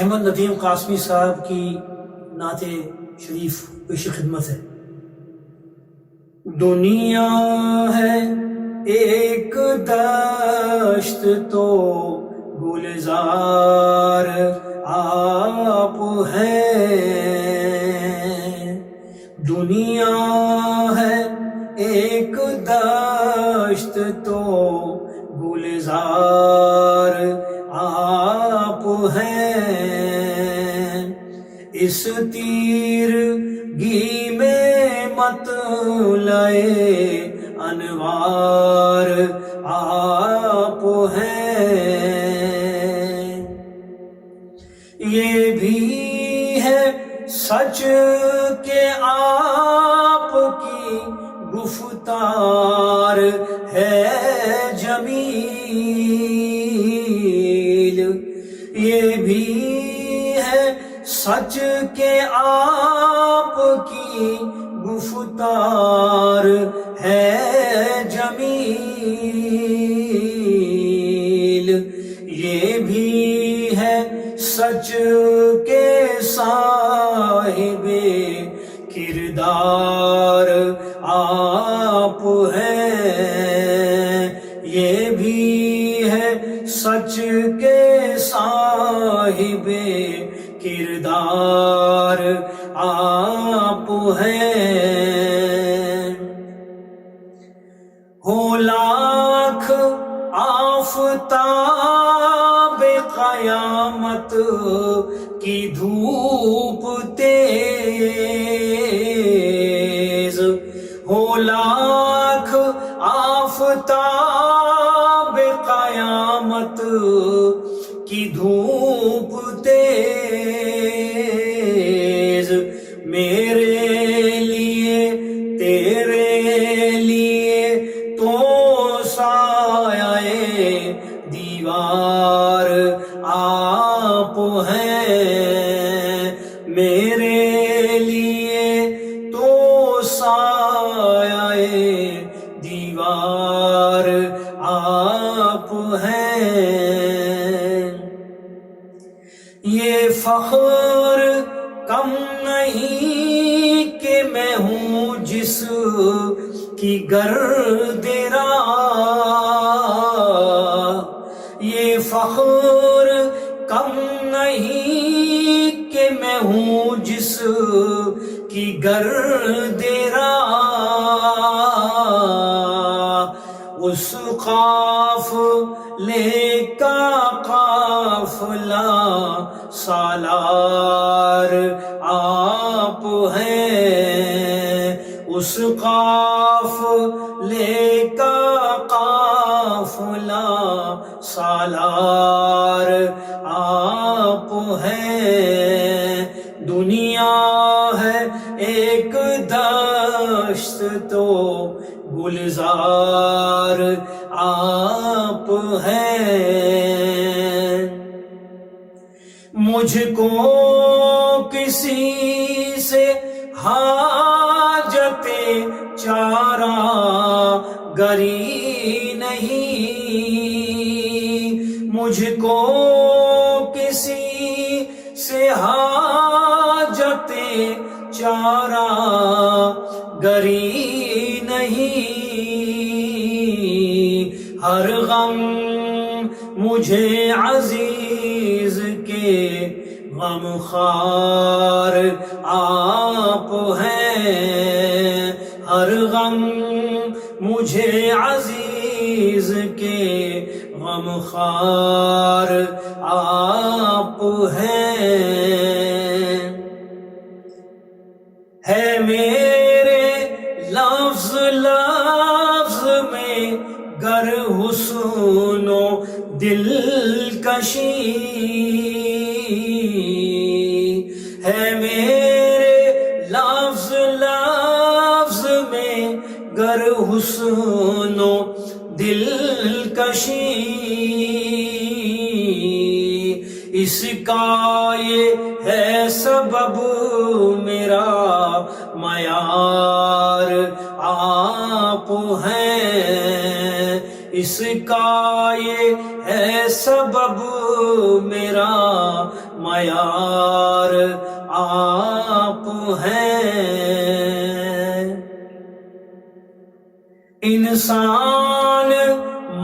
احمد ندیم قاسمی صاحب کی نعت شریف پیش خدمت ہے۔ دنیا ہے ایک دشت تو گلزار آپ ہیں، دنیا ہے ایک دشت تو گلزار آپ ہیں، اس تیرگی میں مطلع انوار آپ ہیں۔ یہ بھی ہے سچ کہ آپ کی گفتار ہے جمیل، یہ بھی ہے سچ کہ آپ کی گفتار ہے جمیل، یہ بھی ہے سچ کے صاحب کردار آپ ہیں، یہ بھی ہے سچ کے صاحب کردار آپ ہیں۔ ہو لاکھ آفتاب قیامت کی دھوپ تیز، ہو لاکھ آفتاب قیامت کی دھوپ تیز، میرے لیے تیرے لیے تو سایہ دیوار آپ ہیں، میرے لیے تو سایہ دیوار آپ ہیں۔ یہ فخر کم نہیں کہ میں ہوں جس کی گرد راہ، یہ فخر کم نہیں کہ میں ہوں جس کی گرد راہ، اس قافلے کا قافلہ سالار آپ ہیں، اس قافلے کا قافلہ سالار آپ ہیں۔ دنیا ہے ایک دشت تو گلزار آپ ہیں، مجھ کو کسی سے حاجت چارہ گری نہیں، مجھ کو کسی سے حاجت چارہ گری نہیں، ہر غم مجھے عزیز کے غم خوار آپ ہیں، ہر غم مجھے عزیز کے غم خوار آپ ہیں۔ ہے میرے لفظ لفظ میں گر حسن و دلکشی، ہے میرے لفظ لفظ میں گر حسن و دلکشی، اس کا یہ ہے سبب میرا معیار آپ ہیں، اس کا یہ ہے سبب میرا معیار آپ ہیں۔ انسان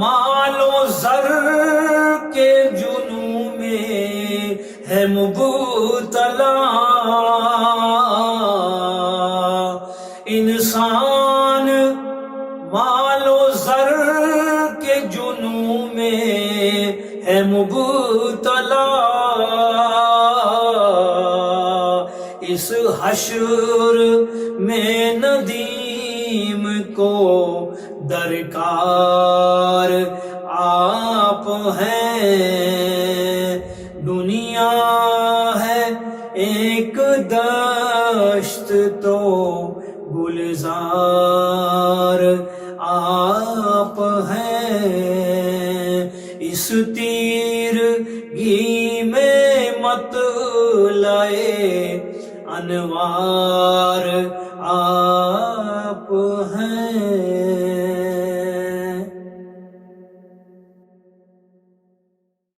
مال و زر کے جنون میں ہے مبتلا، انسان مال و زر کے جنون میں ہے مبتلا، اس حشر میں ندیم کو درکار آپ ہیں۔ دنیا ہے ایک دشت تو گلزار آپ ہیں، اس تیرگی میں مت لائے انوار آپ ہیں۔